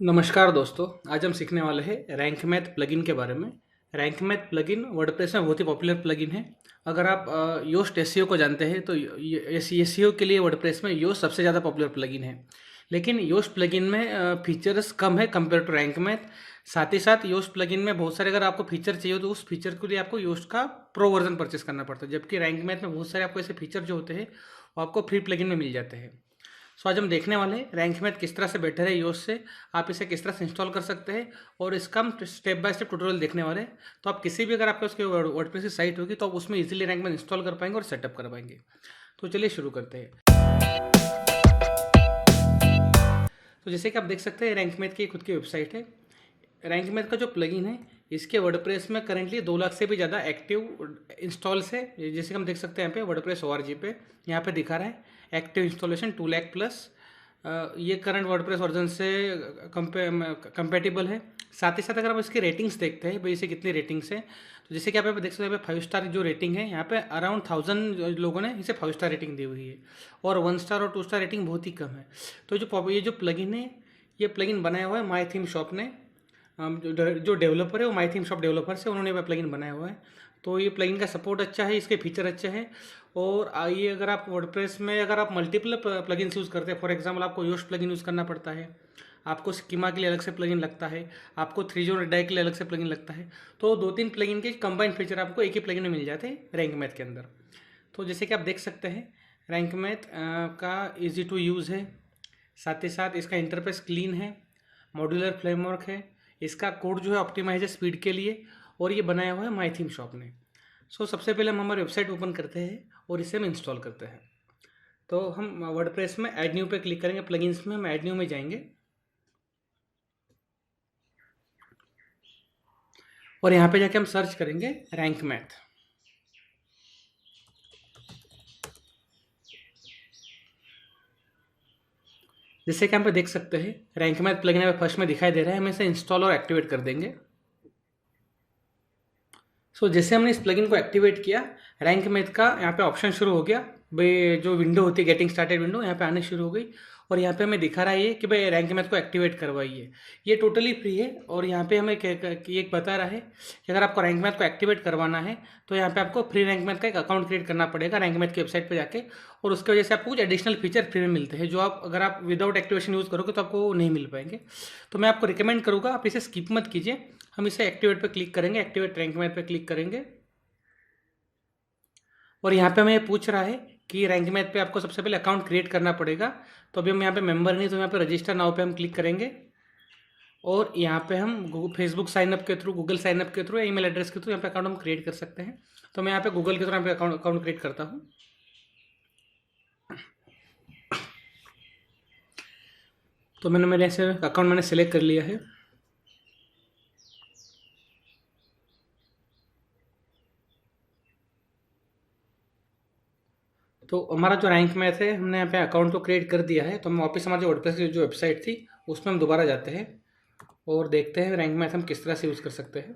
नमस्कार दोस्तों। आज हम सीखने वाले हैं रैंक मैथ प्लगइन के बारे में। रैंक मैथ प्लगइन वर्डप्रेस में बहुत ही पॉपुलर प्लगइन है। अगर आप योस्ट एसईओ को जानते हैं तो एसईओ के लिए वर्डप्रेस में योस्ट सबसे ज़्यादा पॉपुलर प्लगइन है। लेकिन योस्ट प्लगइन में फीचर्स कम है कंपेयर टू रैंक मैथ। साथ ही साथ योस्ट प्लगइन में बहुत सारे अगर आपको फीचर चाहिए तो उस फीचर के लिए आपको योस्ट का प्रो वर्जन परचेस करना पड़ता है, जबकि रैंक मैथ में बहुत सारे आपको ऐसे फीचर जो होते हैं वो आपको फ्री प्लगइन में मिल जाते हैं। सो आज हम देखने वाले हैं रैंक मैथ किस तरह से बेटर है योस्ट से, आप इसे किस तरह से इंस्टॉल कर सकते हैं और इसका हम स्टेप बाय स्टेप ट्यूटोरियल देखने वाले हैं। तो आप किसी भी अगर आपके उसके वर्डप्रेस की साइट होगी तो आप उसमें इजीली रैंक मैथ इंस्टॉल कर पाएंगे और सेटअप कर पाएंगे। तो चलिए शुरू करते हैं। तो जैसे कि आप देख सकते हैं रैंक मैथ की खुद की वेबसाइट है। रैंक मैथ का जो प्लगइन है इसके वर्डप्रेस में करेंटली 2 लाख से भी ज़्यादा एक्टिव इंस्टॉल्स है। जैसे कि हम देख सकते हैं यहाँ पे वर्डप्रेस ORG पे यहाँ पे दिखा रहा है एक्टिव इंस्टॉलेशन 2 लाख प्लस। ये करंट वर्डप्रेस वर्जन से कंपेटिबल है। साथ ही साथ अगर आप इसकी रेटिंग्स देखते हैं भाई इसे कितनी रेटिंग्स है, तो जैसे कि आप यहाँ पे देख सकते हैं 5 स्टार जो रेटिंग है, यहाँ पे अराउंड 1000 लोगों ने इसे 5 स्टार रेटिंग दी हुई है और 1 स्टार और 2 स्टार रेटिंग बहुत ही कम है। तो ये जो प्लगइन है, ये प्लगइन बनाया हुआ है माई थीम शॉप ने। जो डेवलपर है वो माई थीम शॉप डेवलपर से उन्होंने प्लगइन बनाया हुआ है। तो ये प्लगइन का सपोर्ट अच्छा है, इसके फीचर अच्छे हैं। और ये अगर आप वर्डप्रेस में अगर आप मल्टीपल प्लगइन्स यूज़ करते हैं, फॉर एग्जांपल आपको योस्ट प्लगइन यूज़ करना पड़ता है, आपको स्कीमा के लिए अलग से प्लगइन लगता है, आपको 3 जोन रेडाई के लिए अलग से प्लगइन लगता है, तो 2-3 प्लगइन के कंबाइंड फीचर आपको एक ही प्लगइन में मिल जाते हैं रैंक मैथ के अंदर। तो जैसे कि आप देख सकते हैं रैंक मैथ का ईजी टू यूज़ है। साथ ही साथ इसका इंटरफेस क्लीन है, मॉड्यूलर फ्रेमवर्क है, इसका कोड जो है ऑप्टिमाइज है स्पीड के लिए, और ये बनाया हुआ है माई थीम शॉप ने। सो सबसे पहले हम हमारी वेबसाइट ओपन करते हैं और इसे हम इंस्टॉल करते हैं। तो हम वर्डप्रेस में ऐड न्यू पे क्लिक करेंगे, प्लगइन्स में हम ऐड न्यू में जाएंगे और यहाँ पे जाके हम सर्च करेंगे रैंक मैथ। जैसे कि यहाँ पे देख सकते हैं रैंक मैथ प्लगइन हमें फर्स्ट में दिखाई दे रहा है, हम इसे इंस्टॉल और एक्टिवेट कर देंगे। जैसे हमने इस प्लगइन को एक्टिवेट किया, रैंक मैथ का यहाँ पे ऑप्शन शुरू हो गया। भाई जो विंडो होती है गेटिंग स्टार्टेड विंडो यहाँ पे आने शुरू हो गई और यहाँ पे हमें दिखा रहा है ये कि भाई रैंक मैथ को एक्टिवेट करवाइए। ये टोटली फ्री है और यहाँ पे हमें एक बता रहा है कि अगर आपको रैंक मैथ को एक्टिवेट करवाना है तो यहाँ पे आपको फ्री रैंक मैथ का एक अकाउंट क्रिएट करना पड़ेगा रैंक मैथ की वेबसाइट पर जाके, और उसकी वजह से आपको कुछ एडिशनल फीचर फ्री में मिलते हैं जो आप अगर आप विदाउट एक्टिवेशन यूज़ करोगे तो आपको नहीं मिल पाएंगे। तो मैं आपको रिकमेंड करूँगा आप इसे स्किप मत कीजिए। हम इसे एक्टिवेट पे क्लिक करेंगे, एक्टिवेट रैंक मैथ पे क्लिक करेंगे और यहाँ पे हमें ये पूछ रहा है कि रैंक मैथ पे आपको सबसे पहले अकाउंट क्रिएट करना पड़ेगा। तो अभी हम यहाँ पे मेंबर नहीं, तो यहाँ पे रजिस्टर नाउ पे हम क्लिक करेंगे और यहाँ पे हम फेसबुक साइनअप के थ्रू, गूगल साइनअप के थ्रू या ईमेल एड्रेस के थ्रू यहाँ पे अकाउंट हम क्रिएट कर सकते हैं। तो मैं यहाँ पे गूगल के थ्रू यहाँ पे अकाउंट क्रिएट करता हूँ। तो मैंने मेरे ऐसे अकाउंट मैंने सेलेक्ट कर लिया है। तो हमारा जो रैंक मैथ है हमने यहाँ पे अकाउंट तो क्रिएट कर दिया है। तो हम वापस हमारे जो वर्डप्रेस की जो वेबसाइट थी उसमें हम दोबारा जाते हैं और देखते हैं रैंक मैथ हम किस तरह से यूज़ कर सकते हैं।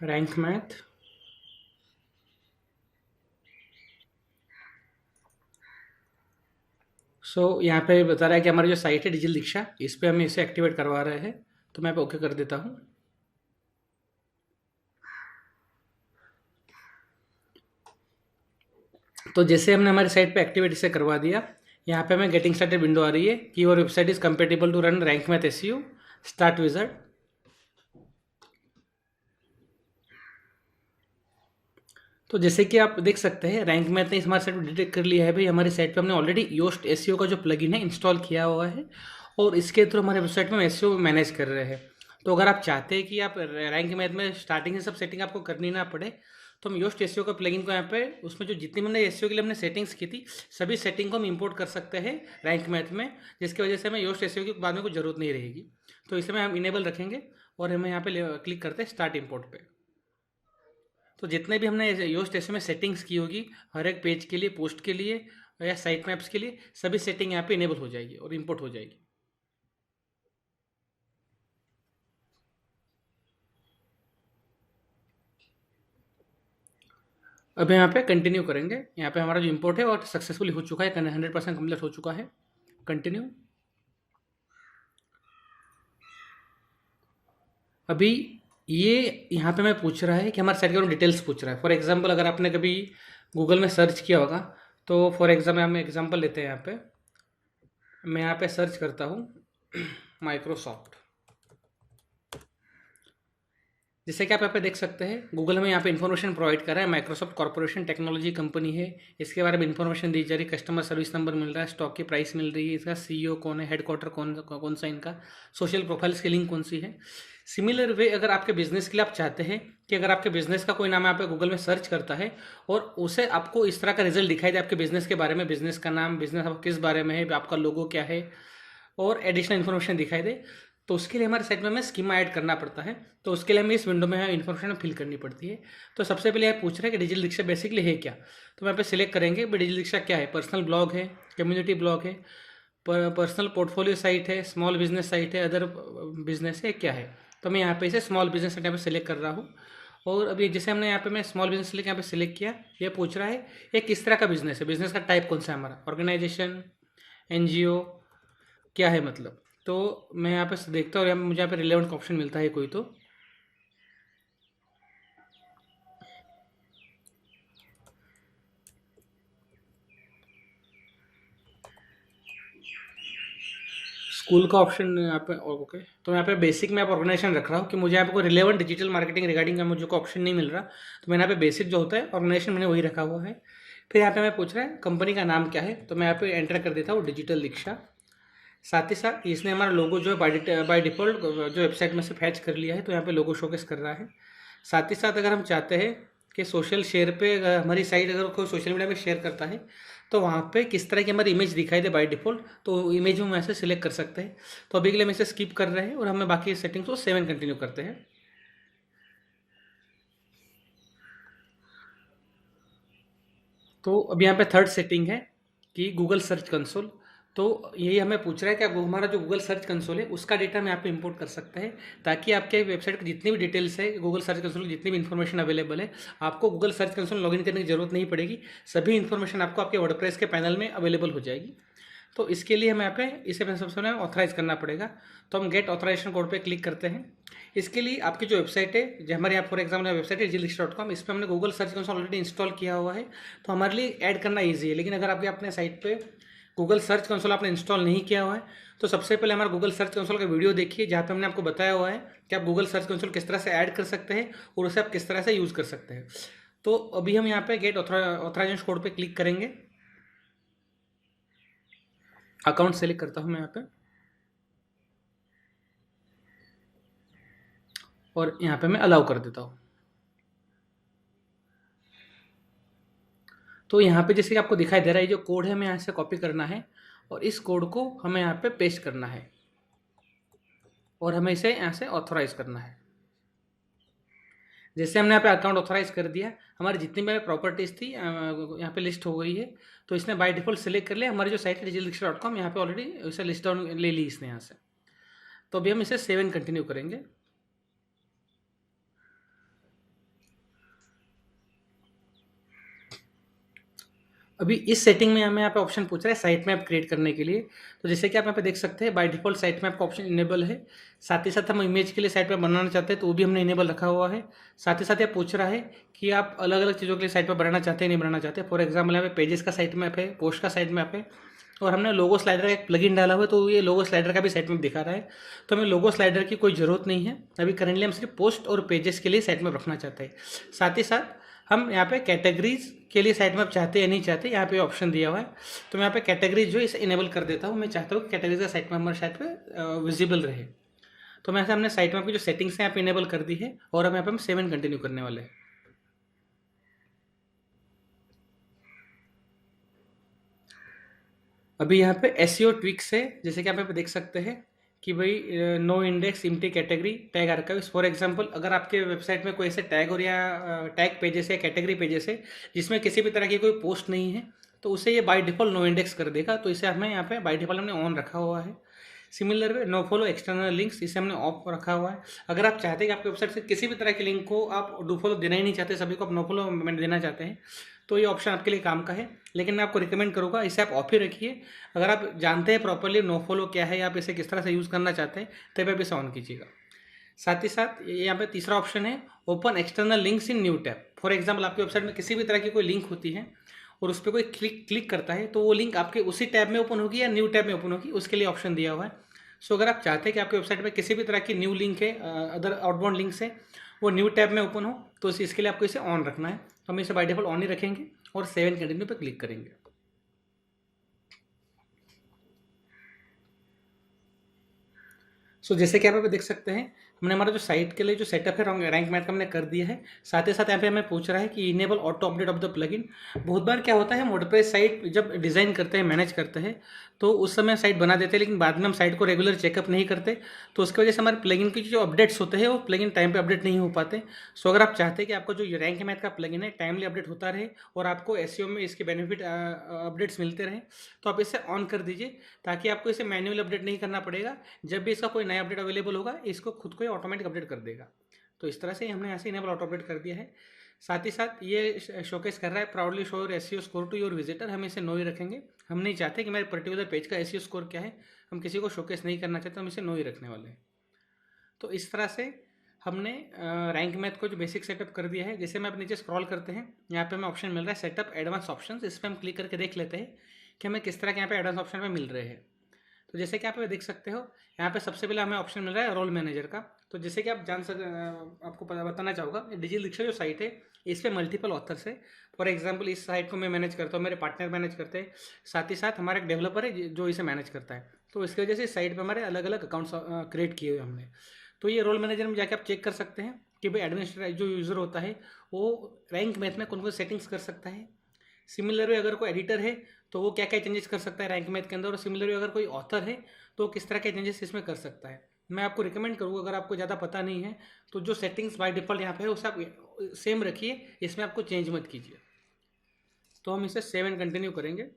रैंक मैथ यहाँ पे बता रहा है कि हमारी जो साइट है डिजिटल दीक्षा, इस पे हम इसे एक्टिवेट करवा रहे हैं। तो मैं पे ओके कर देता हूँ। तो जैसे हमने हमारी साइट पे एक्टिवेट इसे करवा दिया, यहाँ पे हमें गेटिंग स्टार्टेड विंडो आ रही है कि your website is compatible to run rank math SEO, start wizard. तो जैसे कि आप देख सकते हैं रैंक मैथ ने हमारे साइट पर डिटेक्ट कर लिया है भाई हमारी साइट पे हमने ऑलरेडी योस्ट एसईओ का जो प्लगइन है इंस्टॉल किया हुआ है और इसके थ्रू हमारे वेबसाइट में एसईओ मैनेज कर रहे हैं। तो अगर आप चाहते हैं कि आप रैंक मैथ में स्टार्टिंग से सब सेटिंग आपको करनी ना पड़े, तो हम योस्ट एसईओ का प्लगइन को यहाँ पे उसमें जो जितनी हमने एसईओ के लिए हमने सेटिंग्स की थी सभी सेटिंग को हम इंपोर्ट कर सकते हैं रैंक मैथ में, जिसकी वजह से हमें योस्ट एसईओ की बाद में कुछ जरूरत नहीं रहेगी। तो इसे में हम इनेबल रखेंगे और हमें यहाँ पे क्लिक करते हैं स्टार्ट इम्पोर्ट पे। तो जितने भी हमने योस्ट एसईओ में सेटिंग्स की होगी हर एक पेज के लिए, पोस्ट के लिए या साइट मैप्स के लिए, सभी सेटिंग यहाँ पे इनेबल हो जाएगी और इंपोर्ट हो जाएगी। अब यहाँ पे कंटिन्यू करेंगे। यहाँ पे हमारा जो इम्पोर्ट है और सक्सेसफुली हो चुका है, 100% कम्प्लीट हो चुका है। कंटिन्यू। अभी ये यहाँ पे मैं पूछ रहा है कि हमारे साइट के बारे में डिटेल्स पूछ रहा है। फॉर एग्जांपल अगर आपने कभी गूगल में सर्च किया होगा तो फॉर एग्जाम्पल हम एग्जांपल लेते हैं। यहाँ पे मैं यहाँ पे सर्च करता हूँ माइक्रोसॉफ्ट। जैसे कि आप यहाँ पे देख सकते हैं गूगल हमें यहाँ पे इन्फॉर्मेशन प्रोवाइड कर रहा है। माइक्रोसॉफ्ट कॉर्पोरेशन टेक्नोलॉजी कंपनी है, इसके बारे में इन्फॉर्मेशन दी जा रही है। कस्टमर सर्विस नंबर मिल रहा है, स्टॉक की प्राइस मिल रही है, इसका सीईओ कौन है, हेडक्वार्टर कौन सा इनका, सोशल प्रोफाइल्स की लिंक कौन सी है। सिमिलर वे अगर आपके बिजनेस के लिए आप चाहते हैं कि अगर आपके बिजनेस का कोई नाम यहाँ पे गूगल में सर्च करता है और उसे आपको इस तरह का रिजल्ट दिखाई दे आपके बिजनेस के बारे में, बिजनेस का नाम, बिजनेस आप किस बारे में है, आपका लोगो क्या है और एडिशनल इन्फॉर्मेशन दिखाई दे, तो उसके लिए हमारे साइट में हमें स्कीमा ऐड करना पड़ता है। तो उसके लिए हमें इस विंडो में इन्फॉर्मेशन फिल करनी पड़ती है। तो सबसे पहले आप पूछ रहे हैं कि डिजिटल दीक्षा बेसिकली है क्या। तो मैं पे सिलेक्ट करेंगे भाई डिजिटल दीक्षा क्या है। पर्सनल ब्लॉग है, कम्युनिटी ब्लॉग है, पर्सनल पोर्टफोलियो साइट है, स्मॉल बिजनेस साइट है, अदर बिजनेस है, क्या है। तो मैं यहाँ पे इसे स्मॉल बिजनेस साइट यहाँ पे सिलेक्ट कर रहा हूँ। और अभी जैसे हमने यहाँ पे मैं स्मॉल बिजनेस सिलेक्ट यहाँ पे सिलेक्ट किया, ये पूछ रहा है ये किस तरह का बिजनेस है, बिजनेस का टाइप कौन सा है हमारा, ऑर्गेनाइजेशन, एनजीओ, क्या है मतलब। तो मैं यहाँ पे देखता हूँ मुझे यहाँ पे रिलेवेंट ऑप्शन मिलता है कोई। तो स्कूल का ऑप्शन यहाँ पे ओके। तो यहाँ पे बेसिक में आप ऑर्गेनाइजेशन रख रहा हूँ कि मुझे यहाँ पे कोई रिलेवेंट डिजिटल मार्केटिंग रिगार्डिंग का मुझे कोई ऑप्शन नहीं मिल रहा, तो मैंने यहाँ पे बेसिक जो होता है ऑर्गेनाइजेशन मैंने वही रखा हुआ है। फिर यहाँ पे मैं पूछ रहा है कंपनी का नाम क्या है, तो मैं यहाँ पे एंटर कर देता हूँ डिजिटल दीक्षा। साथ ही साथ इसने हमारा लोगो जो है बाय डिफ़ॉल्ट जो वेबसाइट में से फैच कर लिया है, तो यहाँ पे लोगो शोकेस कर रहा है। साथ ही साथ अगर हम चाहते हैं कि सोशल शेयर पे हमारी साइट अगर कोई सोशल मीडिया में शेयर करता है तो वहाँ पे किस तरह की हमारी इमेज दिखाई दे बाय डिफ़ॉल्ट, तो इमेज में ऐसे सिलेक्ट कर सकते हैं। तो अभी के लिए हम इसे स्किप कर रहे हैं और हमें बाकी सेटिंग्स को 7 कंटिन्यू करते हैं। तो अभी यहाँ पे थर्ड सेटिंग है कि गूगल सर्च कंसोल। तो यही हमें पूछ रहा है कि आप हमारा जो गूगल सर्च कंसोल है उसका डेटा हम यहाँ पे इंपोर्ट कर सकते हैं, ताकि आपके वेबसाइट की जितनी भी डिटेल्स है गूगल सर्च कंसोल की जितनी भी इन्फॉर्मेशन अवेलेबल है, आपको गूगल सर्च कंसोल लॉगिन करने की जरूरत नहीं पड़ेगी। सभी इन्फॉर्मेशन आपको आपके वर्डप्रेस के पैनल में अवेलेबल हो जाएगी। तो इसके लिए हमें यहाँ पे इसे सबसे पहले ऑथराइज करना पड़ेगा। तो हम गेट ऑथराइजेशन कोड पे क्लिक करते हैं। इसके लिए आपकी जो वेबसाइट है, जो हमारे यहाँ फॉर एग्जाम्पल वेबसाइट है digilix.com, इस पर हमने Google search console already install किया हुआ है, तो हमारे लिए ऐड करना ईजी है। लेकिन अगर आपके अपने साइट पे गूगल सर्च कंसोल आपने इंस्टॉल नहीं किया हुआ है तो सबसे पहले हमारा गूगल सर्च कंसोल का वीडियो देखिए, जहाँ पे हमने आपको बताया हुआ है कि आप गूगल सर्च कंसोल किस तरह से ऐड कर सकते हैं और उसे आप किस तरह से यूज़ कर सकते हैं। तो अभी हम यहाँ पे गेट ऑथराइजेशन कोड पे क्लिक करेंगे। अकाउंट सेलेक्ट करता हूँ मैं यहाँ पे और यहाँ पे मैं अलाउ कर देता हूँ। तो यहाँ पे जैसे कि आपको दिखाई दे रहा है जो कोड है हमें यहाँ से कॉपी करना है और इस कोड को हमें यहाँ पे पेस्ट करना है और हमें इसे यहाँ से ऑथोराइज करना है। जैसे हमने यहाँ पे अकाउंट ऑथोराइज कर दिया, हमारी जितनी भी प्रॉपर्टीज़ थी यहाँ पे लिस्ट हो गई है। तो इसने बाय डिफ़ॉल्ट सेलेक्ट कर लिया हमारी जो साइट है digilix.com, यहाँ पे ऑलरेडी इसे लिस्ट डाउन ले ली इसने यहाँ से। तो अभी हम इसे 7 कंटिन्यू करेंगे। अभी इस सेटिंग में हमें यहाँ पे ऑप्शन पूछ रहा है साइट मैप क्रिएट करने के लिए। तो जैसे कि आप यहाँ पे देख सकते हैं बाय डिफ़ॉल्ट साइट मैप का ऑप्शन इनेबल है। साथ ही साथ हम इमेज के लिए साइट मैप बनाना चाहते हैं तो वो भी हमने इनेबल रखा हुआ है। साथ ही साथ ये पूछ रहा है कि आप अलग अलग चीज़ों के लिए साइट मैप बनाना चाहते हैं नहीं बनाना चाहते। फॉर एग्जाम्पल यहाँ पे पेजेस का साइट मैप है, पोस्ट का साइट मैप है और हमने लोगो स्लाइडर का एक प्लगइन डाला हुआ है, तो ये लोगो स्लाइडर का भी साइट मैप दिखा रहा है। तो हमें लोगो स्लाइडर की कोई ज़रूरत नहीं है अभी, करेंटली हम सिर्फ पोस्ट और पेजेस के लिए साइट मैप रखना चाहते हैं। साथ ही साथ हम यहाँ पे कैटेगरीज के लिए साइट मैप चाहते हैं या नहीं चाहते, यहाँ पे ऑप्शन दिया हुआ है। तो मैं यहाँ पे कैटेगरीज जो इसे इनेबल कर देता हूँ। मैं चाहता हूँ कि कैटेगरीज का साइट मैप हमारे साइट पे विजिबल रहे। तो मैं हमने साइट मैप की जो सेटिंग्स हैं यहाँ पे इनेबल कर दी है और हम यहाँ पे हम 7 कंटिन्यू करने वाले हैं। अभी यहाँ पे एसईओ ट्विक्स है, जैसे कि आप यहाँ पे देख सकते हैं कि भाई no index empty category tag archives. For example अगर आपके वेबसाइट में कोई ऐसे टैग और या टैग पेजेस है, कैटेगरी पेजेस है जिसमें किसी भी तरह की कोई पोस्ट नहीं है, तो उसे ये बाय डिफ़ॉल्ट नो इंडेक्स कर देगा। तो इसे हमें यहाँ पे बाय डिफ़ॉल्ट हमने ऑन रखा हुआ है। Similar way no follow external links, इसे हमने ऑफ रखा हुआ है। अगर आप चाहते हैं कि आपकी वेबसाइट से किसी भी तरह की लिंक को आप डू फॉलो देना ही नहीं चाहते, सभी को आप नो फॉलो देना चाहते हैं, तो ये ऑप्शन आपके लिए काम का है, लेकिन मैं आपको रिकमेंड करूँगा इसे आप ऑफ ही रखिए। अगर आप जानते हैं प्रॉपरली नो फॉलो क्या है या आप इसे किस तरह से यूज़ करना चाहते हैं, तब आप इसे ऑन कीजिएगा। साथ ही साथ यहाँ पे तीसरा ऑप्शन है open external links in new tab. For example आपकी वेबसाइट में किसी भी तरह की कोई लिंक होती है और उस पर कोई क्लिक करता है, तो वो लिंक आपके उसी टैब में ओपन होगी या न्यू टैब में ओपन होगी, उसके लिए ऑप्शन दिया हुआ है। सो अगर आप चाहते हैं कि आपकी वेबसाइट में किसी भी तरह की न्यू लिंक है, अदर आउटबाउंड लिंक्स है, वो न्यू टैब में ओपन हो, तो इसके लिए आपको इसे ऑन रखना है। तो हम इसे बाय डिफॉल्ट ऑन ही रखेंगे और सेव एंड कंटिन्यू पर क्लिक करेंगे। सो जैसे कि आप देख सकते हैं, हमने हमारा जो साइट के लिए जो सेटअप है रैंक मैथ का हमने कर दिया है। साथ ही साथ यहाँ पे हमें पूछ रहा है कि enable auto update of the plugin. बहुत बार क्या होता है, वर्डप्रेस साइट जब डिज़ाइन करते हैं, मैनेज करते हैं, तो उस समय साइट बना देते हैं, लेकिन बाद में हम साइट को रेगुलर चेकअप नहीं करते, तो उसकी वजह से हमारे प्लगइन की जो अपडेट्स होते हैं वो प्लगइन टाइम पे अपडेट नहीं हो पाते। सो अगर आप चाहते हैं कि आपका जो रैंक मैथ का प्लगइन है टाइमली अपडेट होता रहे और आपको एसईओ में इसके बेनिफिट अपडेट्स मिलते रहे, तो आप इसे ऑन कर दीजिए, ताकि आपको इसे मैन्युअल अपडेट नहीं करना पड़ेगा। जब भी इसका कोई नया अपडेट अवेलेबल होगा, इसको खुद को ही ऑटोमेटिक अपडेट कर देगा। तो इस तरह से हमने यहाँ से इनेबल ऑटो अपडेट कर दिया है। साथ ही साथ ये शोकेस कर रहा है proudly show your SEO score to your visitor. हम इसे नो ही रखेंगे, हम नहीं चाहते कि मेरे पर्टिकुलर पेज का एसईओ स्कोर क्या है, हम किसी को शोकेस नहीं करना चाहते, हम इसे नो ही रखने वाले हैं। तो इस तरह से हमने रैंक मैथ को जो बेसिक सेटअप कर दिया है। जैसे मैं अब नीचे स्क्रॉल करते हैं, यहाँ पे हमें ऑप्शन मिल रहा है सेटअप एडवांस ऑप्शन। इस पर हम क्लिक करके देख लेते हैं कि हमें किस तरह के यहाँ पे एडवांस ऑप्शन में मिल रहे हैं। तो जैसे कि आप देख सकते हो, यहाँ पे सबसे पहले हमें ऑप्शन मिल रहा है रोल मैनेजर का। तो जैसे कि आप आपको बताना चाहूँगा, डिजिटल दीक्षा जो साइट है, इस पे मल्टीपल ऑथर्स है। फॉर एग्जांपल इस साइट को मैं मैनेज करता हूँ, मेरे पार्टनर मैनेज करते हैं, साथ ही साथ हमारा एक डेवलपर है जो इसे मैनेज करता है। तो इसकी वजह से इस साइट पर हमारे अलग अलग अकाउंट्स क्रिएट किए हुए हमने। तो ये रोल मैनेजर में जाके आप चेक कर सकते हैं कि भाई एडमिनिस्ट्रेटर जो यूज़र होता है वो रैंक मैथ में कौन कौन सेटिंग्स कर सकता है। सिमिलरली अगर कोई एडिटर है तो वो क्या क्या चेंजेस कर सकता है रैंक मैथ के अंदर, और सिमिलरली अगर कोई ऑथर है तो किस तरह के चेंजेस इसमें कर सकता है। मैं आपको रिकमेंड करूँगा, अगर आपको ज़्यादा पता नहीं है तो जो सेटिंग्स बाय डिफ़ॉल्ट यहाँ पे है उसे आप सेम रखिए, इसमें आपको चेंज मत कीजिए। तो हम इसे सेव एंड कंटिन्यू करेंगे।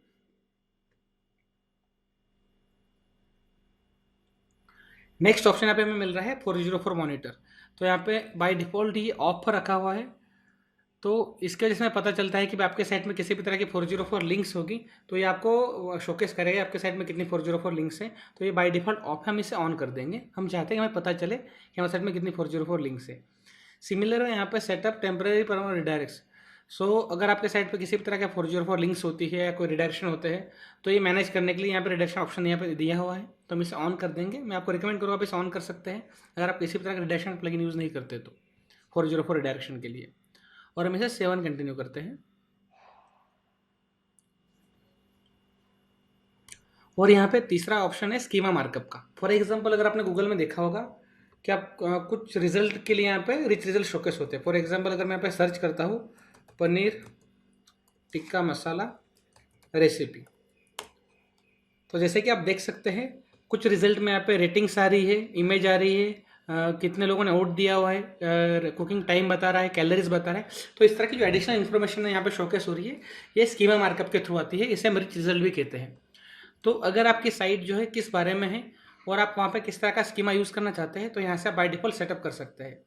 नेक्स्ट ऑप्शन यहाँ पे हमें मिल रहा है 404 मॉनिटर। तो यहाँ पे बाय डिफ़ॉल्ट ये ऑफ पर रखा हुआ है। तो इसके वजह से पता चलता है कि आपके साइट में किसी भी तरह की 404 लिंक्स होगी तो ये आपको शोकेस करेगा आपके साइट में कितनी 404 लिंक्स हैं। तो ये बाय डिफ़ॉल्ट ऑफ है, हम इसे ऑन कर देंगे। हम चाहते हैं कि हमें पता चले कि हमारे साइट में कितनी 404 लिंक्स है। सिमिलर है यहाँ पे सेटअप टेम्परेरी परमानेंट रिडायरेक्ट्स। सो अगर आपके साइट पे किसी भी तरह का 404 लिंक्स होती है या कोई रिडायरेक्शन होते हैं, तो ये मैनेज करने के लिए यहाँ पे रिडायरेक्शन ऑप्शन यहाँ पे दिया हुआ है, तो हम इसे ऑन कर देंगे। मैं आपको रिकमेंड करूँगा आप इसे ऑन कर सकते हैं अगर आप किसी भी तरह का रिडायरेक्शन प्लगइन यूज़ नहीं करते तो 404 रिडायरेक्शन के लिए। और हम इसे 7 कंटिन्यू करते हैं। और यहाँ पे तीसरा ऑप्शन है स्कीमा मार्कअप का। फॉर एग्जांपल अगर आपने गूगल में देखा होगा कि आप कुछ रिजल्ट के लिए यहाँ पे रिच रिजल्ट शोकेस होते हैं। फॉर एग्जांपल अगर मैं यहाँ पे सर्च करता हूँ पनीर टिक्का मसाला रेसिपी, तो जैसे कि आप देख सकते हैं कुछ रिजल्ट में यहाँ पे रेटिंग्स आ रही है, इमेज आ रही है, कितने लोगों ने वोट दिया हुआ है, कुकिंग टाइम बता रहा है, कैलोरीज बता रहा है। तो इस तरह की जो एडिशनल इन्फॉर्मेशन है यहाँ पे शोकेस हो रही है, ये स्कीमा मार्कअप के थ्रू आती है। इसे हम रिच रिजल्ट भी कहते हैं। तो अगर आपकी साइट जो है किस बारे में है और आप वहाँ पे किस तरह का स्कीमा यूज़ करना चाहते हैं, तो यहाँ से आप बाय डिफ़ॉल्ट सेटअप कर सकते हैं।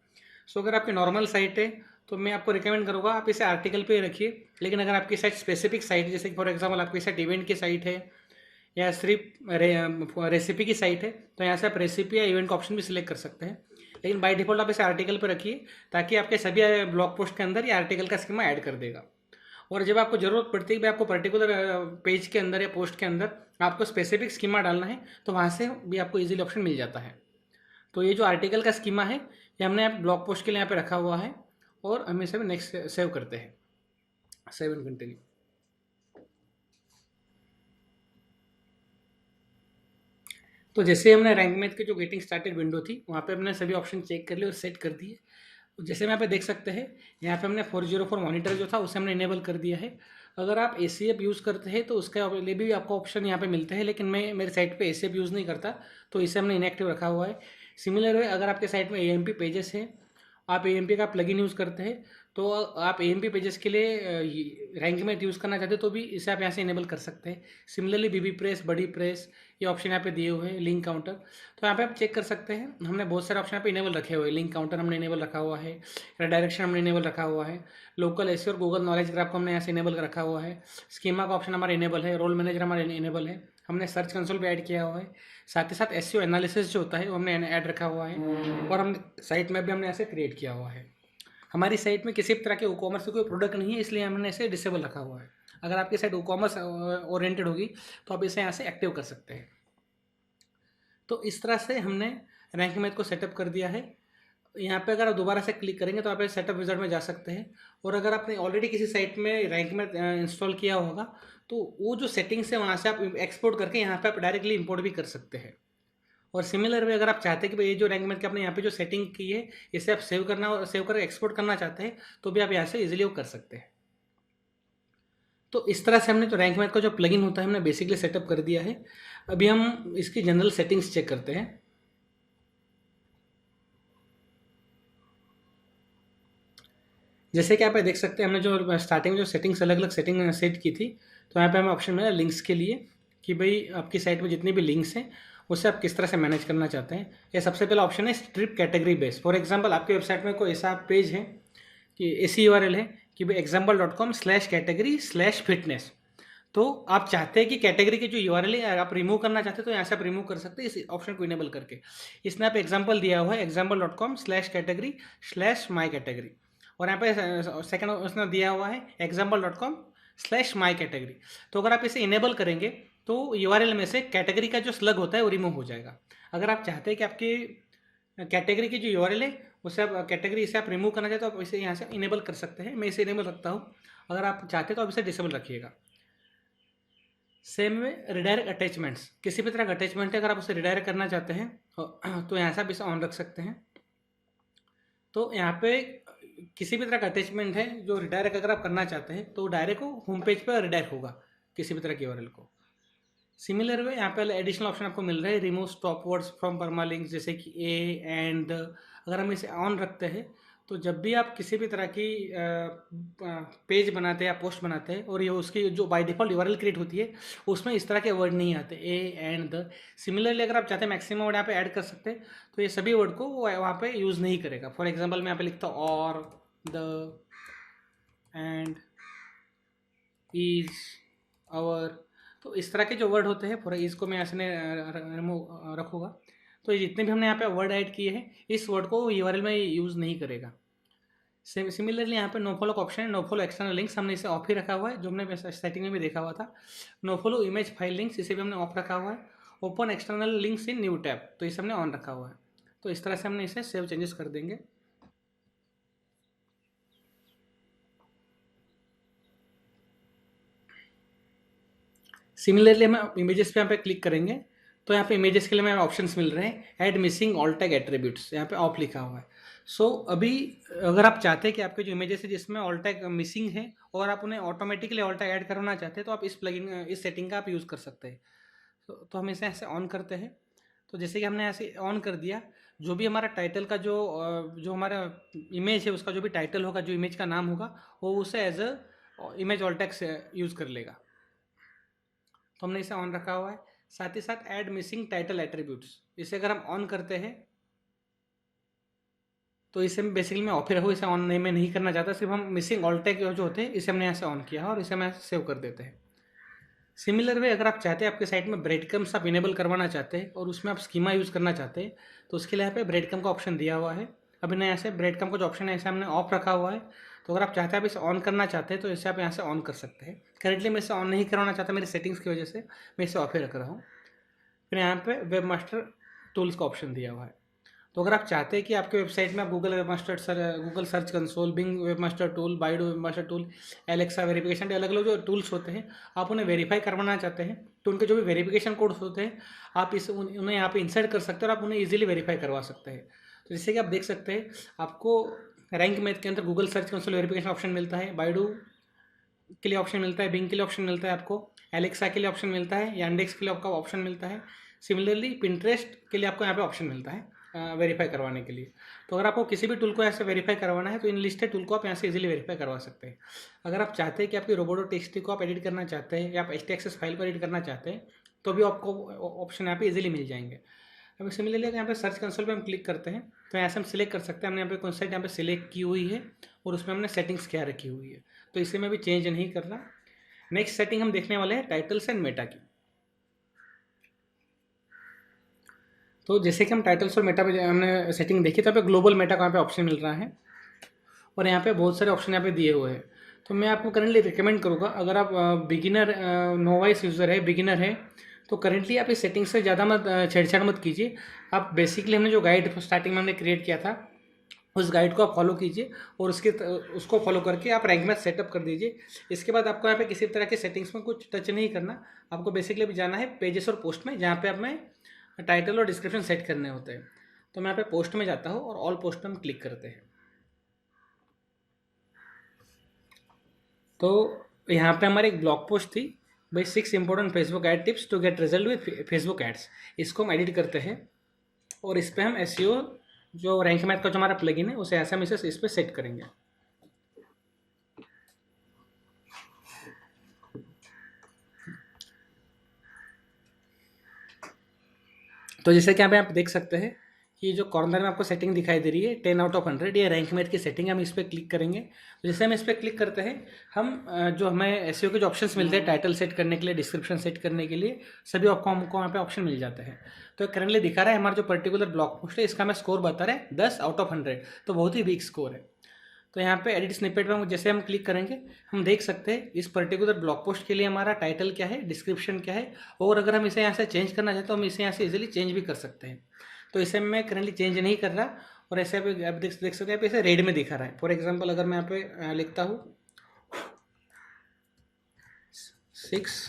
सो अगर आपकी नॉर्मल साइट है तो मैं आपको रिकमेंड करूँगा आप इसे आर्टिकल पे रखिए। लेकिन अगर आपकी साइट स्पेसिफिक साइट है, जैसे कि फॉर एग्जांपल आपकी साइट इवेंट की साइट है या सिर्फ रेसिपी की साइट है, तो यहाँ से आप रेसिपी या इवेंट का ऑप्शन भी सिलेक्ट कर सकते हैं। लेकिन बाय डिफ़ॉल्ट आप इसे आर्टिकल पर रखिए, ताकि आपके सभी ब्लॉग पोस्ट के अंदर ये आर्टिकल का स्कीमा ऐड कर देगा। और जब आपको ज़रूरत पड़ती है कि आपको पर्टिकुलर पेज के अंदर या पोस्ट के अंदर आपको स्पेसिफिक स्कीमा डालना है, तो वहाँ से भी आपको इजीली ऑप्शन मिल जाता है। तो ये जो आर्टिकल का स्कीमा है ये हमने आप ब्लॉग पोस्ट के लिए यहाँ पे रखा हुआ है, और हम इसे नेक्स्ट सेव करते हैं, सेव एंड कंटिन्यू। तो जैसे हमने रैंक मैथ की जो गेटिंग स्टार्टेड विंडो थी वहाँ पे हमने सभी ऑप्शन चेक कर लिए और सेट कर दिए। जैसे हम यहाँ पे देख सकते हैं, यहाँ पे हमने 404 मॉनिटर जो था उसे हमने इनेबल कर दिया है। अगर आप ACF यूज़ करते हैं तो उसके लिए भी आपको ऑप्शन यहाँ पे मिलते हैं, लेकिन मैं मेरे साइट पे ACF यूज़ नहीं करता, तो इसे हमने इनएक्टिव रखा हुआ है। सिमिलर है अगर आपके साइट में AMP पेजेस है आप AMP का प्लगइन यूज़ करते हैं तो आप AMP पेजेस के लिए रैंकमेट यूज़ करना चाहते हैं तो भी इसे आप यहाँ से इनेबल कर सकते हैं। सिमिलरली BB प्रेस, बडी प्रेस, ये ऑप्शन यहाँ पे दिए हुए हैं। लिंक काउंटर, तो यहाँ पे आप चेक कर सकते हैं, हमने बहुत सारे ऑप्शन यहाँ पे इनेबल रखे हुए हैं। लिंक काउंटर हमने इनेबल रखा हुआ है, डायरेक्शन हमने इनेबल रखा हुआ है, लोकल एसईओ और गूगल नॉलेज ग्राफ को हमने यहाँ से इनेबल रखा हुआ है, स्कीमा का ऑप्शन हमारा इनेबल है, रोल मैनेजर हमारा इनेबल है, हमने सर्च कंसोल भी ऐड किया हुआ है। साथ ही साथ एसईओ एनालिसिस जो होता है वो हमने ऐड रखा हुआ है, और हम साइट में भी हमने ऐसे क्रिएट किया हुआ है। हमारी साइट में किसी भी तरह के ई कॉमर्स का कोई प्रोडक्ट नहीं है, इसलिए हमने इसे डिसेबल रखा हुआ है। अगर आपकी साइट ई कॉमर्स ओरिएंटेड होगी तो आप इसे यहाँ से एक्टिव कर सकते हैं। तो इस तरह से हमने रैंक मैथ को सेटअप कर दिया है। यहाँ पे अगर आप दोबारा से क्लिक करेंगे तो आप सेटअप विज़ार्ड में जा सकते हैं, और अगर आपने ऑलरेडी किसी साइट में रैंक मैथ इंस्टॉल किया होगा तो वो जो सेटिंग्स है वहाँ से आप एक्सपोर्ट करके यहाँ पे आप डायरेक्टली इंपोर्ट भी कर सकते हैं। और सिमिलर वे अगर आप चाहते हैं कि भाई ये जो रैंक मैथ की आपने यहाँ पे जो सेटिंग की है इसे आप सेव कर एक्सपोर्ट करना चाहते हैं तो भी आप यहाँ से इजीली वो कर सकते हैं। तो इस तरह से हमने जो रैंक मैथ का जो प्लगइन होता है हमने बेसिकली सेटअप कर दिया है। अभी हम इसकी जनरल सेटिंग्स चेक करते हैं। जैसे कि आप देख सकते हैं हमने जो स्टार्टिंग में जो सेटिंग्स अलग अलग सेटिंग सेट की थी, तो यहाँ पे हमें ऑप्शन मिला लिंक्स के लिए कि भाई आपकी साइट में जितनी भी लिंक्स हैं उसे आप किस तरह से मैनेज करना चाहते हैं। ये सबसे पहला ऑप्शन है strip category base. For example आपकी वेबसाइट में कोई ऐसा पेज है कि ऐसी URL है कि भाई example.com/category/fitness, तो आप चाहते हैं कि कैटेगरी की जो URL है आप रिमूव करना चाहते हैं तो यहाँ से आप रिमूव कर सकते हैं इस ऑप्शन को इनेबल करके। इसने आप एग्जाम्पल दिया हुआ है example.com/category/my-category, और यहाँ पे सेकंड उसने दिया हुआ है example.com/my-category। तो अगर आप इसे इनेबल करेंगे तो URL में से कैटेगरी का जो स्लग होता है वो रिमूव हो जाएगा। अगर आप चाहते हैं कि आपकी कैटेगरी की जो URL है उसे आप कैटेगरी इसे आप रिमूव करना चाहते हो तो आप इसे यहाँ से इनेबल कर सकते हैं। मैं इसे इनेबल रखता हूँ, अगर आप चाहते हैं तो आप इसे डिसेबल रखिएगा। सेम में रिडायरेक्ट अटैचमेंट्स, किसी भी तरह का अटैचमेंट है अगर आप उसे रिडायरेक्ट करना चाहते हैं तो यहाँ से आप इसे ऑन रख सकते हैं। तो यहाँ पे किसी भी तरह का अटैचमेंट है जो रिडायरेक्ट अगर आप करना चाहते हैं तो डायरेक्ट वो होम पेज पर रिडायरेक्ट होगा किसी भी तरह की URL को। सिमिलर वे यहाँ पे एडिशनल ऑप्शन आपको मिल रहा है remove stop words from permalinks, जैसे कि ए एंड। अगर हम इसे ऑन रखते हैं तो जब भी आप किसी भी तरह की पेज बनाते हैं या पोस्ट बनाते हैं और ये उसकी जो बाय डिफ़ॉल्ट URL क्रिएट होती है उसमें इस तरह के वर्ड नहीं आते ए एंड द। सिमिलरली अगर आप चाहते हैं मैक्सिमम वर्ड यहाँ पे ऐड कर सकते हैं तो ये सभी वर्ड को वहाँ पे यूज़ नहीं करेगा। फॉर एग्जांपल मैं यहाँ पे लिखता हूँ और, द, एंड, इज, आवर, तो इस तरह के जो वर्ड होते हैं, फॉर इसको मैं ऐसे रिमूव रखूँगा तो ये जितने भी हमने यहाँ पे वर्ड ऐड किए हैं इस वर्ड को URL में यूज़ नहीं करेगा। सिमिलरली यहाँ पे नो फॉलो का ऑप्शन है, नो फॉलो एक्सटर्नल लिंक्स हमने इसे ऑफ ही रखा हुआ है, जो हमने सेटिंग में भी देखा हुआ था। No follow image file links इसे भी हमने ऑफ रखा हुआ है। Open external links in new tab, तो इसे हमने ऑन रखा हुआ है। तो इस तरह से हमने इसे सेव चेंजेस कर देंगे। सिमिलरली हम इमेजेस पे यहाँ पे क्लिक करेंगे तो यहाँ पे इमेजेस के लिए हमें ऑप्शंस मिल रहे हैं। Add missing all tag attributes, यहाँ पे ऑफ लिखा हुआ है। सो अभी अगर आप चाहते हैं कि आपके जो इमेजेस है जिसमें ऑल टैग मिसिंग है और आप उन्हें ऑटोमेटिकली ऑल टैग ऐड करना चाहते हैं तो आप इस प्लगइन इस सेटिंग का आप यूज़ कर सकते हैं। तो हम इसे ऐसे ऑन करते हैं। तो जैसे कि हमने ऐसे ऑन कर दिया, जो भी हमारा टाइटल का जो हमारा इमेज है उसका जो भी टाइटल होगा, जो इमेज का नाम होगा, वो उसे as a image alt tag से यूज़ कर लेगा। तो हमने इसे ऑन रखा हुआ है। साथ ही साथ ऐड मिसिंग टाइटल एट्रीब्यूट्स, इसे अगर हम ऑन करते हैं तो इसे बेसिकली मैं ऑफ ही रखूँ, इसे ऑन नहीं मैं नहीं करना चाहता, सिर्फ हम मिसिंग ऑल टैग जो होते हैं इसे हमने यहाँ से ऑन किया है और इसे हम सेव कर देते हैं। सिमिलर वे अगर आप चाहते हैं आपके साइट में ब्रेड कम्स आप इनेबल करवाना चाहते हैं और उसमें आप स्कीमा यूज़ करना चाहते हैं तो उसके लिए यहाँ पे ब्रेड कम का ऑप्शन दिया हुआ है। अभी मैं यहाँ से ब्रेड कम का जो ऑप्शन है इसे हमने ऑफ रखा हुआ है। तो अगर आप चाहते हैं आप इसे ऑन करना चाहते हैं तो इसे आप यहाँ से ऑन कर सकते हैं। करेंटली मैं इसे ऑन नहीं करवाना चाहता, मेरी सेटिंग्स की वजह से मैं इसे ऑफ ही रख रहा हूँ। फिर यहाँ पे वेब मास्टर टूल्स का ऑप्शन दिया हुआ है। तो अगर आप चाहते हैं कि आपके वेबसाइट में आप Google Google search console, Bing webmaster tool, Baidu webmaster tool, Alexa verification, अलग अलग जो टूल्स होते हैं आप उन्हें वेरीफाई करवाना चाहते हैं तो उनके जो भी वेरिफिकेशन कोड्स होते हैं आप उन्हें यहाँ पे इंसर्ट कर सकते हैं और आप उन्हें ईजिली वेरीफाई करवा सकते हैं। तो जैसे कि आप देख सकते हैं आपको रैंक मैथ के अंदर Google search console verification option मिलता है, बाइडो के लिए ऑप्शन मिलता है, बिंग के लिए ऑप्शन मिलता है, आपको एलेक्सा के लिए ऑप्शन मिलता है, यांडेक्स के लिए आपका ऑप्शन मिलता है। सिमिलरली पिंटरेस्ट के लिए आपको यहाँ पे ऑप्शन मिलता है। वेरीफाई करवाने के लिए। तो अगर आपको किसी भी टूल को ऐसे वेरीफाई करवाना है तो इन लिस्टेड टूल को आप यहाँ से इजीली वेरीफाई करवा सकते हैं। अगर आप चाहते हैं कि आपकी रोबोटो टेक्स्ट को आप एडिट करना चाहते हैं या आप htaccess फाइल को एडिट करना चाहते हैं तो भी आपको ऑप्शन यहाँ पे इजीली मिल जाएंगे। अब सिमिलरली अगर यहाँ पे सर्च कंसोल पे हम क्लिक करते हैं तो यहाँ से हम सिलेक्ट कर सकते हैं हमने यहाँ पे कौन सा यहाँ पे सिलेक्ट की हुई है और उसमें हमने सेटिंग्स क्या रखी हुई है, तो इसे मैं भी चेंज नहीं करना। नेक्स्ट सेटिंग हम देखने वाले हैं टाइटल्स एंड मेटा की। तो जैसे कि हम टाइटल्स और मेटा पे हमने सेटिंग देखी तो यहाँ पे ग्लोबल मेटा का यहाँ पे ऑप्शन मिल रहा है और यहाँ पे बहुत सारे ऑप्शन यहाँ पे दिए हुए हैं। तो मैं आपको करंटली रिकमेंड करूँगा अगर आप बिगिनर नोवाइस यूज़र है, बिगिनर है, तो करंटली आप इस सेटिंग से ज़्यादा मत छेड़छाड़ मत कीजिए। आप बेसिकली हमने जो गाइड स्टार्टिंग में हमने क्रिएट किया था उस गाइड को आप फॉलो कीजिए और उसको फॉलो करके आप रैंक मैथ सेटअप कर दीजिए। इसके बाद आपको यहाँ पे किसी तरह के सेटिंग्स में कुछ टच नहीं करना, आपको बेसिकली भी जाना है पेजेस और पोस्ट में जहाँ पे आप में टाइटल और डिस्क्रिप्शन सेट करने होते हैं। तो मैं यहाँ पे पोस्ट में जाता हूँ और ऑल पोस्ट में हम क्लिक करते हैं। तो यहाँ पे हमारी एक ब्लॉग पोस्ट थी भाई 6 important Facebook ad tips to get result with Facebook ads. इसको हम एडिट करते हैं और इस पर हम एसईओ जो रैंक मैथ का जो हमारा प्लगइन है उसे ऐसा हम इसे इस पर सेट करेंगे। तो जैसे कि यहाँ पे आप देख सकते हैं कि जो कॉर्नर में आपको सेटिंग दिखाई दे रही है 10 आउट ऑफ 100, ये रैंक मैथ की सेटिंग, हम इस पर क्लिक करेंगे। तो जैसे हम इस पर क्लिक करते हैं हम जो हमें एसईओ के जो ऑप्शंस मिलते हैं टाइटल सेट करने के लिए, डिस्क्रिप्शन सेट करने के लिए, सभी आपको हमको यहाँ पे ऑप्शन मिल जाते हैं। तो करंटली दिखा रहा है हमारा जो पर्टिकुलर ब्लॉग पोस्ट है इसका हमें स्कोर बता रहा है 10 आउट ऑफ 100, तो बहुत ही वीक स्कोर है। तो यहाँ पे एडिट स्निपेट में जैसे हम क्लिक करेंगे हम देख सकते हैं इस पर्टिकुलर ब्लॉग पोस्ट के लिए हमारा टाइटल क्या है, डिस्क्रिप्शन क्या है, और अगर हम इसे यहाँ से चेंज करना चाहते तो हम इसे यहाँ से इजीली चेंज भी कर सकते हैं। तो इसे मैं करंटली चेंज नहीं कर रहा और ऐसे आप देख सकते हैं इसे रेड में दिखा रहा है। फॉर एग्जाम्पल अगर मैं यहाँ पे लिखता हूँ 6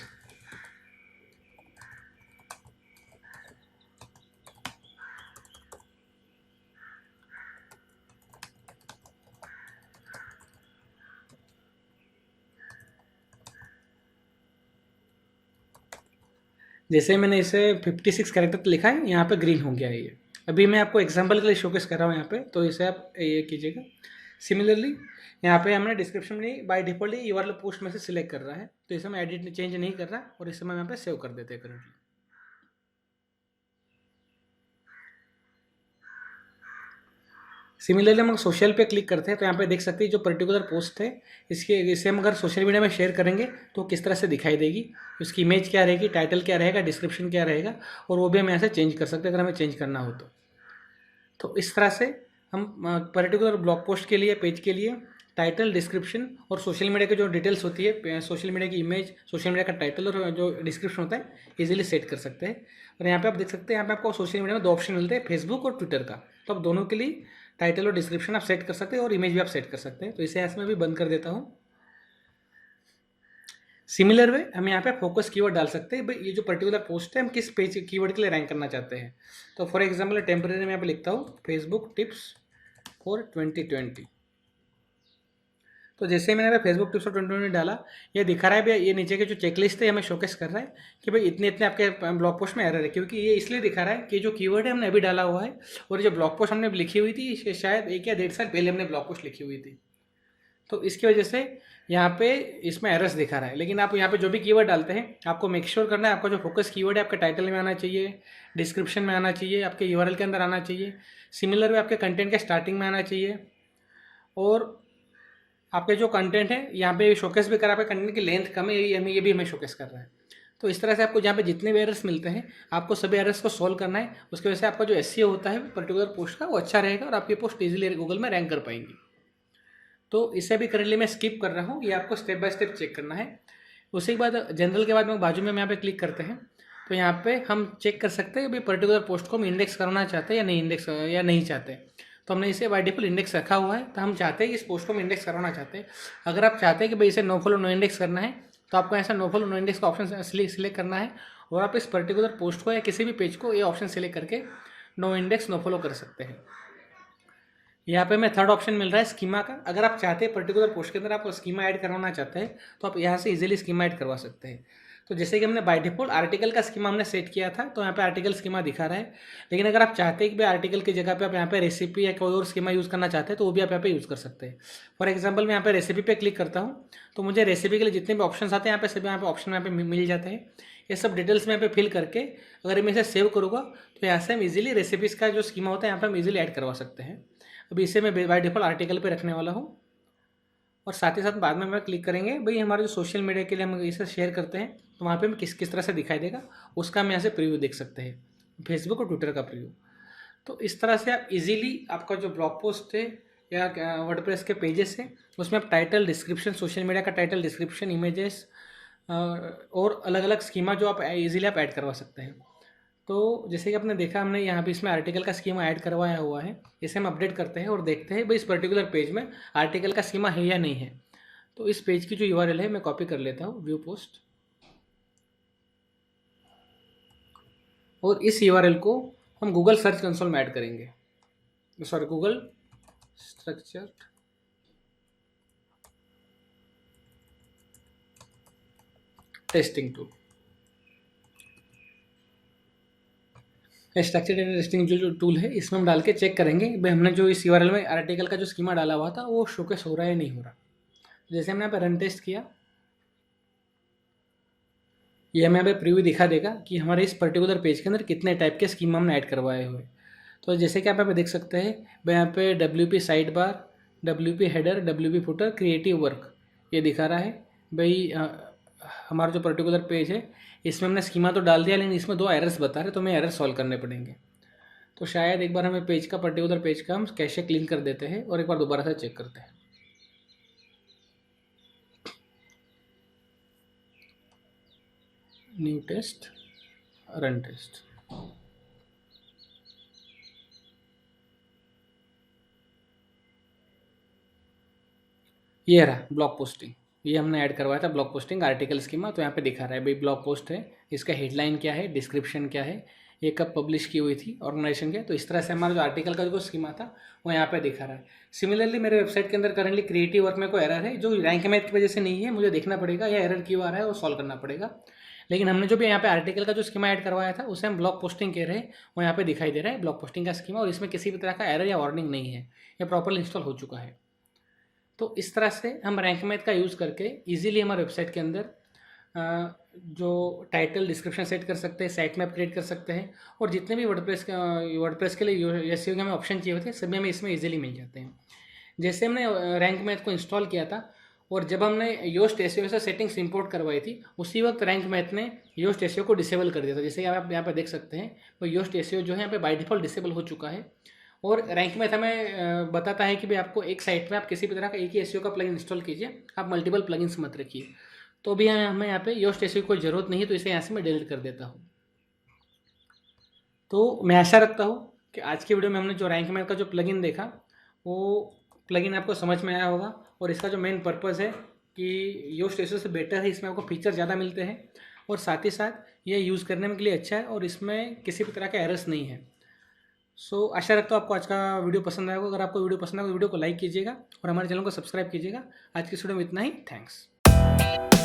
जैसे मैंने इसे 56 कैरेक्टर लिखा है यहाँ पे ग्रीन हो गया है ये। अभी मैं आपको एग्जांपल के लिए शोकेस कर रहा हूँ यहाँ पे, तो इसे आप ये कीजिएगा। सिमिलरली यहाँ पे हमने डिस्क्रिप्शन में बाय डिफॉल्ट ये वाला पोस्ट में से सिलेक्ट कर रहा है, तो इसे मैं एडिट चेंज नहीं कर रहा और इसे मैं यहाँ पे सेव कर देते हैं करंटली। सिमिलरली हम सोशल पे क्लिक करते हैं तो यहाँ पे देख सकते हैं जो पर्टिकुलर पोस्ट है इसे हम अगर सोशल मीडिया में शेयर करेंगे तो किस तरह से दिखाई देगी, उसकी इमेज क्या रहेगी, टाइटल क्या रहेगा, डिस्क्रिप्शन क्या रहेगा, और वो भी हम यहाँ से चेंज कर सकते हैं अगर हमें चेंज करना हो तो इस तरह से हम पर्टिकुलर ब्लॉग पोस्ट के लिए, पेज के लिए टाइटल, डिस्क्रिप्शन और सोशल मीडिया की जो डिटेल्स होती है, सोशल मीडिया की इमेज, सोशल मीडिया का टाइटल और जो डिस्क्रिप्शन होता है इजीली सेट कर सकते हैं। और यहाँ पे आप देख सकते हैं यहाँ पे आपको सोशल मीडिया में 2 ऑप्शन मिलते हैं, फेसबुक और ट्विटर का। तो आप दोनों के लिए टाइटल और डिस्क्रिप्शन आप सेट कर सकते हैं और इमेज भी आप सेट कर सकते हैं। तो इसे ऐसे में भी बंद कर देता हूँ। सिमिलर वे हम यहाँ पे फोकस कीवर्ड डाल सकते हैं, भाई ये जो पर्टिकुलर पोस्ट है हम किस पेज कीवर्ड के लिए रैंक करना चाहते हैं। तो फॉर एग्जांपल टेम्परेरी में यहाँ पे लिखता हूँ फेसबुक टिप्स फॉर 2020। तो जैसे मैंने फेसबुक टिप्स फॉर 2020 डाला ये दिखा रहा है भैया, ये नीचे के जो चेकलिस्ट है हमें शोकेस कर रहा है कि भाई इतने इतने आपके ब्लॉग पोस्ट में एरर है, क्योंकि ये इसलिए दिखा रहा है कि जो कीवर्ड है हमने अभी डाला हुआ है और जो ब्लॉग पोस्ट हमने लिखी हुई थी शायद 1 या 1.5 साल पहले हमने ब्लॉग पोस्ट लिखी हुई थी, तो इसकी वजह से यहाँ पे इसमें एरर्स दिखा रहा है। लेकिन आप यहाँ पे जो भी कीवर्ड डालते हैं आपको मेक श्योर करना है आपका जो फोकस कीवर्ड है आपके टाइटल में आना चाहिए, डिस्क्रिप्शन में आना चाहिए, आपके यूआरएल के अंदर आना चाहिए, सिमिलर वे आपके कंटेंट के स्टार्टिंग में आना चाहिए, और आपके जो कंटेंट है यहाँ पे शोकेस भी कर रहा है, आपके कंटेंट की लेंथ कम है ये भी हमें शोकेस कर रहा है। तो इस तरह से आपको जहाँ पे जितने भी एरर्स मिलते हैं आपको सभी एरर्स को सॉल्व करना है, उसकी वजह से आपका जो एसईओ होता है पर्टिकुलर पोस्ट का वो अच्छा रहेगा और आपकी पोस्ट ईजिली गूगल में रैंक कर पाएंगी। तो इसे भी करंटली मैं स्किप कर रहा हूँ, ये आपको स्टेप बाय स्टेप चेक करना है। उसी के बाद जनरल के बाद में बाजू में यहाँ पे क्लिक करते हैं तो यहाँ पे हम चेक कर सकते हैं कि पर्टिकुलर पोस्ट को हम इंडेक्स करना चाहते हैं या नहीं चाहते। तो हमने इसे बाय डिफॉल्ट इंडेक्स रखा हुआ है, तो हम चाहते हैं कि इस पोस्ट को हम इंडेक्स करवाना चाहते हैं। अगर आप चाहते हैं कि भाई इसे नो फॉलो नो इंडेक्स करना है तो आपको ऐसा नो फॉलो नो इंडेक्स का ऑप्शन सिलेक्ट करना है और आप इस पर्टिकुलर पोस्ट को या किसी भी पेज को ये ऑप्शन सिलेक्ट करके नो इंडेक्स नो फॉलो कर सकते हैं। यहाँ पे मैं थर्ड ऑप्शन मिल रहा है स्कीमा का। अगर आप चाहते हैं पर्टिकुलर पोस्ट के अंदर आप स्कीमा ऐड करवाना चाहते हैं तो आप यहाँ से इजीली स्कीमा ऐड करवा सकते हैं। तो जैसे कि हमने बाय डिफ़ॉल्ट आर्टिकल का स्कीमा हमने सेट किया था, तो यहाँ पे आर्टिकल स्कीमा दिखा रहा है। लेकिन अगर आप चाहते हैं कि भाई आर्टिकल की जगह पे आप यहाँ पे रेसिपी या कोई और स्कीमा यूज़ करना चाहते हैं, तो वो भी आप यहाँ पे यूज़ कर सकते हैं। फॉर एग्जांपल मैं यहाँ पे रेसिपी पे क्लिक करता हूँ, तो मुझे रेसिपी के लिए जितने भी ऑप्शन आते हैं यहाँ पे सभी यहाँ पे ऑप्शन यहाँ पे मिल जाते हैं। ये सब डिटेल्स में यहाँ पे फिल करके अगर मैं इसे सेव करूँगा तो यहाँ से हम इजीली रेसिपीज़ का जो स्कीमा होता है यहाँ पे हम इजीली ऐड करवा सकते हैं। अभी इसे मैं बाय डिफ़ॉल्ट आर्टिकल पे रखने वाला हूँ, और साथ ही साथ बाद में हम क्लिक करेंगे भाई हमारे जो सोशल मीडिया के लिए हम इसे शेयर करते हैं, तो वहाँ पे हम किस किस तरह से दिखाई देगा उसका हम यहाँ से प्रीव्यू देख सकते हैं, फेसबुक और ट्विटर का प्रीव्यू। तो इस तरह से आप इजीली आपका जो ब्लॉग पोस्ट है या वर्डप्रेस के पेजेस है उसमें आप टाइटल, डिस्क्रिप्शन, सोशल मीडिया का टाइटल, डिस्क्रिप्शन, इमेजेस और अलग अलग स्कीमा जो आप इजीली आप ऐड करवा सकते हैं। तो जैसे कि आपने देखा हमने यहाँ पे इसमें आर्टिकल का स्कीमा ऐड करवाया हुआ है। इसे हम अपडेट करते हैं और देखते हैं भाई इस पर्टिकुलर पेज में आर्टिकल का स्कीमा है या नहीं है। तो इस पेज की जो यूआरएल है मैं कॉपी कर लेता हूँ, व्यू पोस्ट, और इस यूआरएल को हम गूगल सर्च कंसोल में ऐड करेंगे, sorry Google structure testing tool. Structure data testing जो टूल है इसमें हम डाल के चेक करेंगे भाई हमने जो इस यूआरएल में आर्टिकल का जो स्कीमा डाला हुआ था वो शोकेस हो रहा है या नहीं हो रहा। जैसे हमने यहाँ पे रन टेस्ट किया, ये हमें यहाँ पे प्रीव्यू दिखा देगा कि हमारे इस पर्टिकुलर पेज के अंदर कितने टाइप के स्कीमा हमने ऐड करवाए हुए। तो जैसे कि आप यहाँ पे देख सकते हैं भाई यहाँ पे WP side bar, WP header, WP footer, creative work ये दिखा रहा है। भाई हमारा जो पर्टिकुलर पेज है इसमें हमने स्कीमा तो डाल दिया, लेकिन इसमें 2 एरर्स बता रहे, तो हमें एरर सॉल्व करने पड़ेंगे। तो शायद एक बार हमें पेज का पर्टिकुलर पेज का हम कैशे क्लीन कर देते हैं और एक बार दोबारा से चेक करते हैं। New test, run test. ये रहा ब्लॉग पोस्टिंग, ये हमने ऐड करवाया था ब्लॉग पोस्टिंग आर्टिकल स्कीमा। तो यहाँ पे दिखा रहा है भाई ब्लॉग पोस्ट है, इसका हेडलाइन क्या है, डिस्क्रिप्शन क्या है, ये कब पब्लिश की हुई थी, ऑर्गेनाइजेशन क्या। तो इस तरह से हमारा जो आर्टिकल का जो स्कीमा था वो यहाँ पे दिखा रहा है। सिमिलरली मेरे वेबसाइट के अंदर करंटली क्रिएटिव वर्क में कोई एरर है जो रैंक मैथ की वजह से नहीं है, मुझे देखना पड़ेगा या एरर क्यों आ रहा है वो सॉल्व करना पड़ेगा। लेकिन हमने जो भी यहाँ पे आर्टिकल का जो स्कीमा ऐड करवाया था उसे हम ब्लॉग पोस्टिंग कह रहे हैं, वो यहाँ पे दिखाई दे रहा है ब्लॉग पोस्टिंग का स्कीमा, और इसमें किसी भी तरह का एरर या वार्निंग नहीं है, यह प्रॉपरली इंस्टॉल हो चुका है। तो इस तरह से हम रैंक मैथ का यूज़ करके इजीली हमारे वेबसाइट के अंदर जो टाइटल, डिस्क्रिप्शन सेट कर सकते हैं, साइट मैप क्रिएट कर सकते हैं, और जितने भी वर्डप्रेस के लिए एसईओ के हमें ऑप्शन चाहिए होते हैं सभी हमें इसमें इजीली मिल जाते हैं। जैसे हमने रैंक मैथ को इंस्टॉल किया था और जब हमने योस्ट एसईओ से सेटिंग्स इंपोर्ट करवाई थी उसी वक्त रैंक मैथ ने योस्ट एसईओ को डिसेबल कर दिया था। जैसे आप यहाँ पर देख सकते हैं वो योस्ट एसईओ जो है यहाँ पे बाय डिफॉल्ट डिसेबल हो चुका है। और रैंक मैथ हमें बताता है कि भाई आपको एक साइट में आप किसी भी तरह का एक ही एसईओ का प्लगइन इंस्टॉल कीजिए, आप मल्टीपल प्लगइन्स मत रखिए। तो भी हमें यहाँ पे योस्ट एसईओ की कोई ज़रूरत नहीं है, तो इसे यहाँ से मैं डिलीट कर देता हूँ। तो मैं आशा रखता हूँ कि आज की वीडियो में हमने जो रैंक मैथ का जो प्लगइन देखा वो प्लगइन आपको समझ में आया होगा, और इसका जो मेन पर्पज़ है कि योस्ट एसईओ से बेटर है, इसमें आपको फीचर ज़्यादा मिलते हैं और साथ ही साथ ये यूज़ करने के लिए अच्छा है और इसमें किसी भी तरह का एरर्स नहीं है। सो आशा रखता हूँ आपको आज का वीडियो पसंद आएगा। अगर आपको वीडियो पसंद आएगा तो वीडियो को लाइक कीजिएगा और हमारे चैनल को सब्सक्राइब कीजिएगा। आज की वीडियो में इतना ही, थैंक्स।